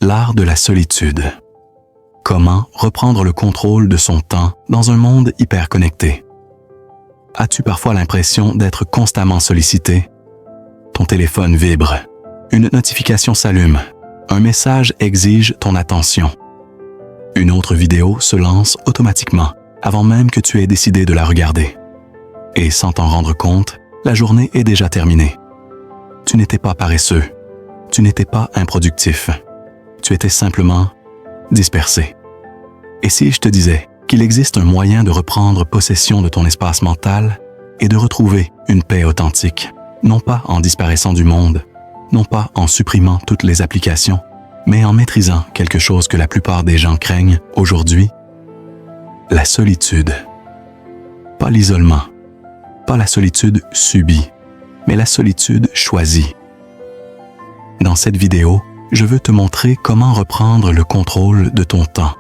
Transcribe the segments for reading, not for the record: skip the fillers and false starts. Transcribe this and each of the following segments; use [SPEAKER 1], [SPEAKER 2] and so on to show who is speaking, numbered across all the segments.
[SPEAKER 1] l'art de la solitude. Comment reprendre le contrôle de son temps dans un monde hyper connecté? As-tu parfois l'impression d'être constamment sollicité? Ton téléphone vibre, une notification s'allume, un message exige ton attention. Une autre vidéo se lance automatiquement avant même que tu aies décidé de la regarder. Et sans t'en rendre compte, la journée est déjà terminée. Tu n'étais pas paresseux, tu n'étais pas improductif, tu étais simplement dispersé. Et si je te disais qu'il existe un moyen de reprendre possession de ton espace mental et de retrouver une paix authentique, non pas en disparaissant du monde, non pas en supprimant toutes les applications, mais en maîtrisant quelque chose que la plupart des gens craignent aujourd'hui, la solitude. Pas l'isolement, pas la solitude subie, mais la solitude choisie. Dans cette vidéo, je veux te montrer comment reprendre le contrôle de ton temps,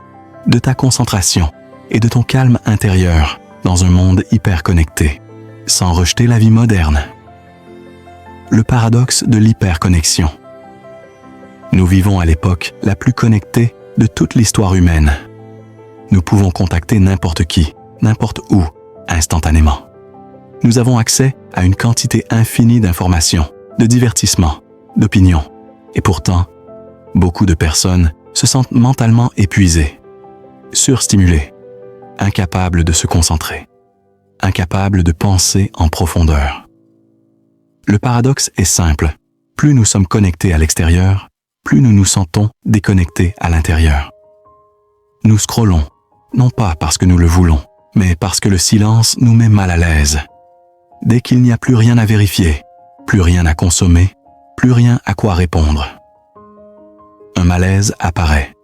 [SPEAKER 1] de ta concentration et de ton calme intérieur dans un monde hyper connecté, sans rejeter la vie moderne. Le paradoxe de l'hyperconnexion. Nous vivons à l'époque la plus connectée de toute l'histoire humaine. Nous pouvons contacter n'importe qui, n'importe où, instantanément. Nous avons accès à une quantité infinie d'informations, de divertissements, d'opinions. Et pourtant, beaucoup de personnes se sentent mentalement épuisées, surstimulées, incapables de se concentrer, incapables de penser en profondeur. Le paradoxe est simple. Plus nous sommes connectés à l'extérieur, plus nous nous sentons déconnectés à l'intérieur. Nous scrollons, non pas parce que nous le voulons, mais parce que le silence nous met mal à l'aise. Dès qu'il n'y a plus rien à vérifier, plus rien à consommer, plus rien à quoi répondre. Un malaise apparaît.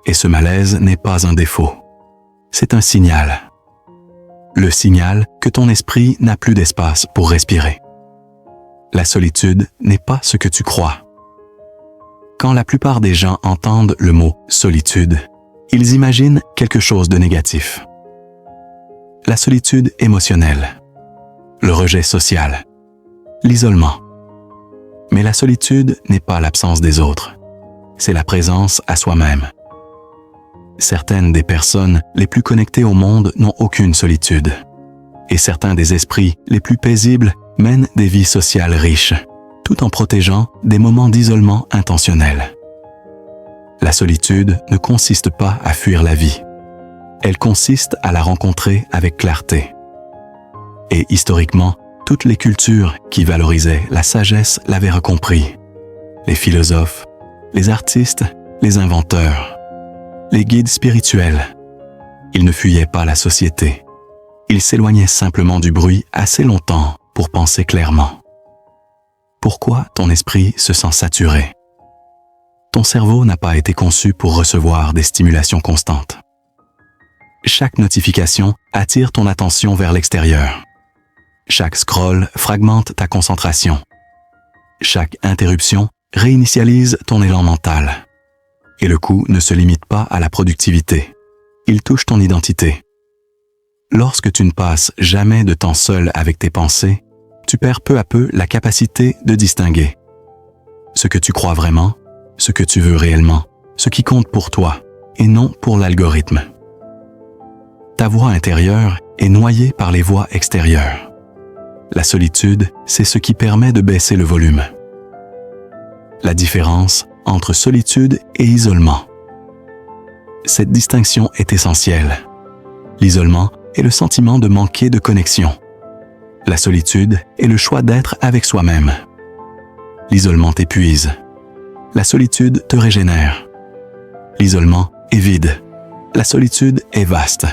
[SPEAKER 1] Et ce malaise n'est pas un défaut. C'est un signal. Le signal que ton esprit n'a plus d'espace pour respirer. La solitude n'est pas ce que tu crois. Quand la plupart des gens entendent le mot « solitude », ils imaginent quelque chose de négatif. La solitude émotionnelle, le rejet social, l'isolement. Mais la solitude n'est pas l'absence des autres, c'est la présence à soi-même. Certaines des personnes les plus connectées au monde n'ont aucune solitude, et certains des esprits les plus paisibles mènent des vies sociales riches, tout en protégeant des moments d'isolement intentionnels. La solitude ne consiste pas à fuir la vie. Elle consiste à la rencontrer avec clarté. Et historiquement, toutes les cultures qui valorisaient la sagesse l'avaient compris. Les philosophes, les artistes, les inventeurs, les guides spirituels. Ils ne fuyaient pas la société. Ils s'éloignaient simplement du bruit assez longtemps pour penser clairement. Pourquoi ton esprit se sent saturé? Ton cerveau n'a pas été conçu pour recevoir des stimulations constantes. Chaque notification attire ton attention vers l'extérieur. Chaque scroll fragmente ta concentration. Chaque interruption réinitialise ton élan mental. Et le coût ne se limite pas à la productivité. Il touche ton identité. Lorsque tu ne passes jamais de temps seul avec tes pensées, tu perds peu à peu la capacité de distinguer ce que tu crois vraiment, ce que tu veux réellement, ce qui compte pour toi et non pour l'algorithme. Ta voix intérieure est noyée par les voix extérieures. La solitude, c'est ce qui permet de baisser le volume. La différence entre solitude et isolement. Cette distinction est essentielle. L'isolement est le sentiment de manquer de connexion. La solitude est le choix d'être avec soi-même. L'isolement t'épuise. La solitude te régénère. L'isolement est vide. La solitude est vaste.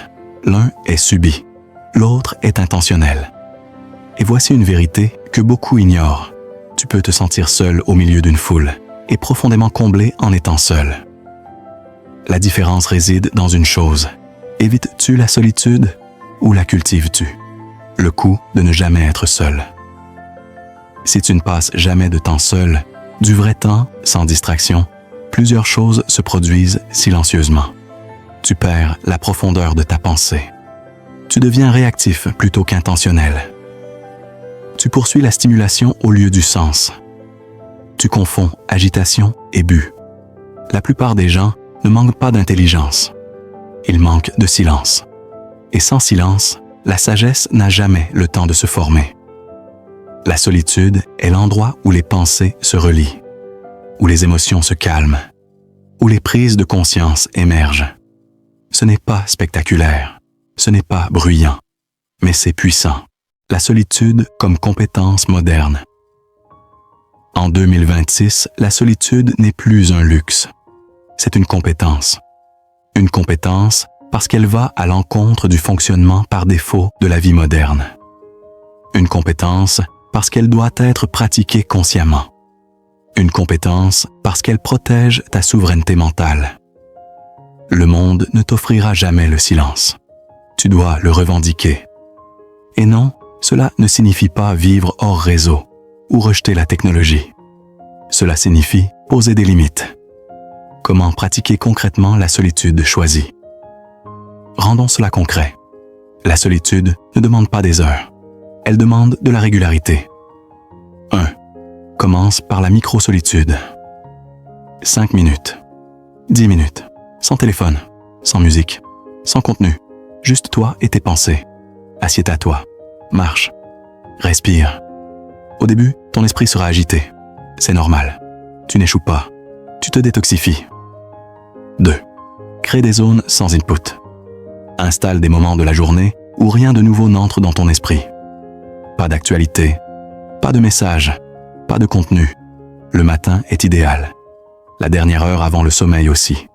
[SPEAKER 1] L'un est subi. L'autre est intentionnel. Et voici une vérité que beaucoup ignorent. Tu peux te sentir seul au milieu d'une foule et profondément comblé en étant seul. La différence réside dans une chose. Évites-tu la solitude ou la cultives-tu? Le coût de ne jamais être seul. Si tu ne passes jamais de temps seul, du vrai temps, sans distraction, plusieurs choses se produisent silencieusement. Tu perds la profondeur de ta pensée. Tu deviens réactif plutôt qu'intentionnel. Tu poursuis la stimulation au lieu du sens. Tu confonds agitation et but. La plupart des gens ne manquent pas d'intelligence. Ils manquent de silence. Et sans silence, la sagesse n'a jamais le temps de se former. La solitude est l'endroit où les pensées se relient, où les émotions se calment, où les prises de conscience émergent. Ce n'est pas spectaculaire, ce n'est pas bruyant, mais c'est puissant. La solitude comme compétence moderne. En 2026, la solitude n'est plus un luxe. C'est une compétence. Une compétence parce qu'elle va à l'encontre du fonctionnement par défaut de la vie moderne. Une compétence parce qu'elle doit être pratiquée consciemment. Une compétence parce qu'elle protège ta souveraineté mentale. Le monde ne t'offrira jamais le silence. Tu dois le revendiquer. Et non, cela ne signifie pas vivre hors réseau ou rejeter la technologie. Cela signifie poser des limites. Comment pratiquer concrètement la solitude choisie? Rendons cela concret. La solitude ne demande pas des heures. Elle demande de la régularité. 1. Commence par la micro-solitude. 5 minutes. 10 minutes. Sans téléphone, sans musique, sans contenu. Juste toi et tes pensées. Assieds-toi à toi. Marche. Respire. Au début, ton esprit sera agité. C'est normal. Tu n'échoues pas. Tu te détoxifies. 2. Crée des zones sans input. Installe des moments de la journée où rien de nouveau n'entre dans ton esprit. Pas d'actualité, pas de message, pas de contenu. Le matin est idéal. La dernière heure avant le sommeil aussi.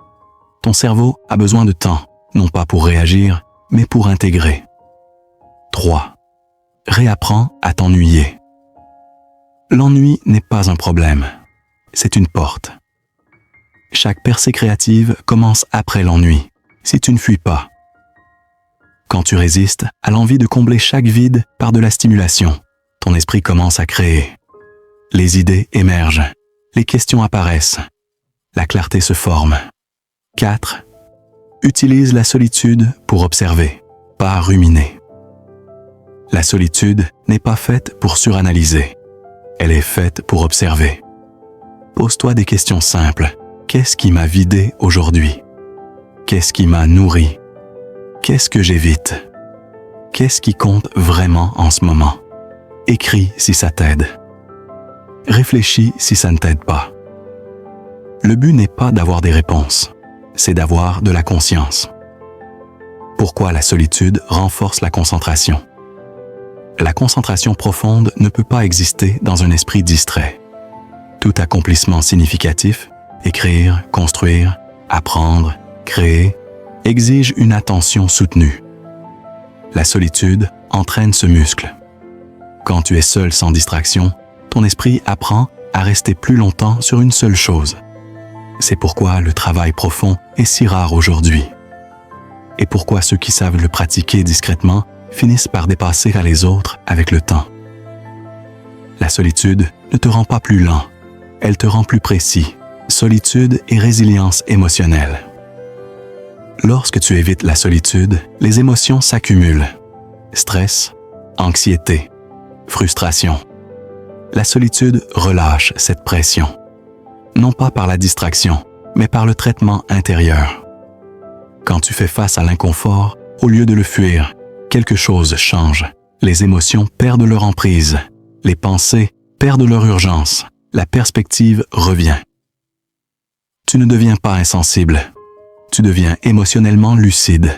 [SPEAKER 1] Ton cerveau a besoin de temps, non pas pour réagir, mais pour intégrer. 3. Réapprends à t'ennuyer. L'ennui n'est pas un problème, c'est une porte. Chaque percée créative commence après l'ennui, si tu ne fuis pas. Quand tu résistes à l'envie de combler chaque vide par de la stimulation, ton esprit commence à créer. Les idées émergent, les questions apparaissent, la clarté se forme. 4. Utilise la solitude pour observer, pas ruminer. La solitude n'est pas faite pour suranalyser, elle est faite pour observer. Pose-toi des questions simples. Qu'est-ce qui m'a vidé aujourd'hui? Qu'est-ce qui m'a nourri? Qu'est-ce que j'évite? Qu'est-ce qui compte vraiment en ce moment? Écris si ça t'aide. Réfléchis si ça ne t'aide pas. Le but n'est pas d'avoir des réponses, c'est d'avoir de la conscience. Pourquoi la solitude renforce la concentration? La concentration profonde ne peut pas exister dans un esprit distrait. Tout accomplissement significatif, écrire, construire, apprendre, créer, exige une attention soutenue. La solitude entraîne ce muscle. Quand tu es seul sans distraction, ton esprit apprend à rester plus longtemps sur une seule chose. C'est pourquoi le travail profond est si rare aujourd'hui. Et pourquoi ceux qui savent le pratiquer discrètement finissent par dépasser les autres avec le temps. La solitude ne te rend pas plus lent, elle te rend plus précis. Solitude et résilience émotionnelle. Lorsque tu évites la solitude, les émotions s'accumulent. Stress, anxiété, frustration. La solitude relâche cette pression. Non pas par la distraction, mais par le traitement intérieur. Quand tu fais face à l'inconfort, au lieu de le fuir, quelque chose change. Les émotions perdent leur emprise. Les pensées perdent leur urgence. La perspective revient. Tu ne deviens pas insensible. Tu deviens émotionnellement lucide.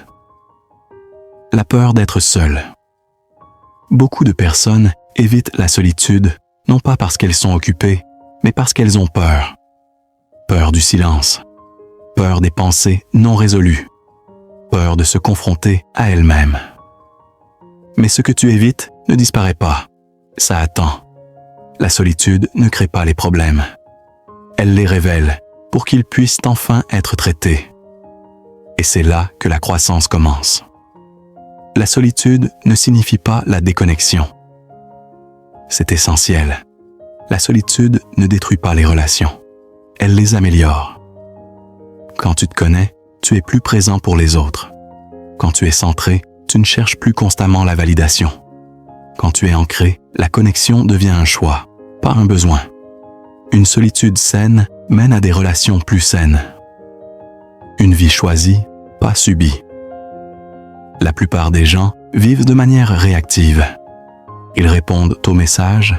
[SPEAKER 1] La peur d'être seul. Beaucoup de personnes évitent la solitude, non pas parce qu'elles sont occupées, mais parce qu'elles ont peur. Peur du silence. Peur des pensées non résolues. Peur de se confronter à elles-mêmes. Mais ce que tu évites ne disparaît pas. Ça attend. La solitude ne crée pas les problèmes. Elle les révèle pour qu'ils puissent enfin être traités. Et c'est là que la croissance commence. La solitude ne signifie pas la déconnexion. C'est essentiel. La solitude ne détruit pas les relations. Elle les améliore. Quand tu te connais, tu es plus présent pour les autres. Quand tu es centré, tu ne cherches plus constamment la validation. Quand tu es ancré, la connexion devient un choix, pas un besoin. Une solitude saine mène à des relations plus saines. Une vie choisie, pas subie. La plupart des gens vivent de manière réactive. Ils répondent aux messages,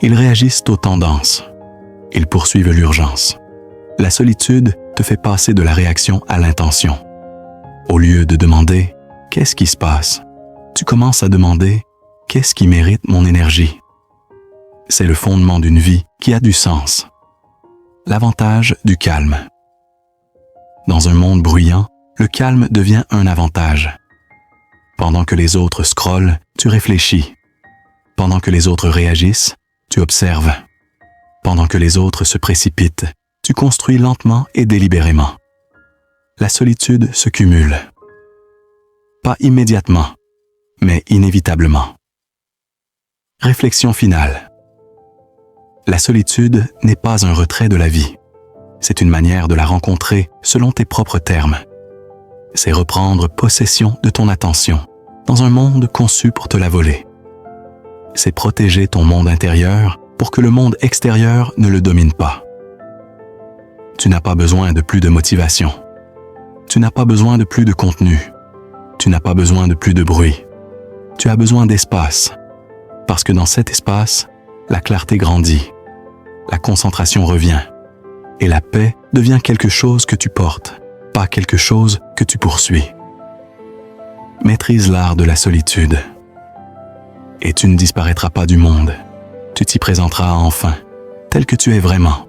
[SPEAKER 1] ils réagissent aux tendances, ils poursuivent l'urgence. La solitude te fait passer de la réaction à l'intention. Au lieu de demander « Qu'est-ce qui se passe ?», tu commences à demander « Qu'est-ce qui mérite mon énergie ?» C'est le fondement d'une vie qui a du sens. L'avantage du calme. Dans un monde bruyant, le calme devient un avantage. Pendant que les autres scrollent, tu réfléchis. Pendant que les autres réagissent, tu observes. Pendant que les autres se précipitent, tu construis lentement et délibérément. La solitude se cumule. Pas immédiatement, mais inévitablement. Réflexion finale. La solitude n'est pas un retrait de la vie. C'est une manière de la rencontrer selon tes propres termes. C'est reprendre possession de ton attention dans un monde conçu pour te la voler. C'est protéger ton monde intérieur pour que le monde extérieur ne le domine pas. Tu n'as pas besoin de plus de motivation. Tu n'as pas besoin de plus de contenu. Tu n'as pas besoin de plus de bruit. Tu as besoin d'espace. Parce que dans cet espace, la clarté grandit, la concentration revient, et la paix devient quelque chose que tu portes, pas quelque chose que tu poursuis. Maîtrise l'art de la solitude. Et tu ne disparaîtras pas du monde. Tu t'y présenteras enfin, tel que tu es vraiment.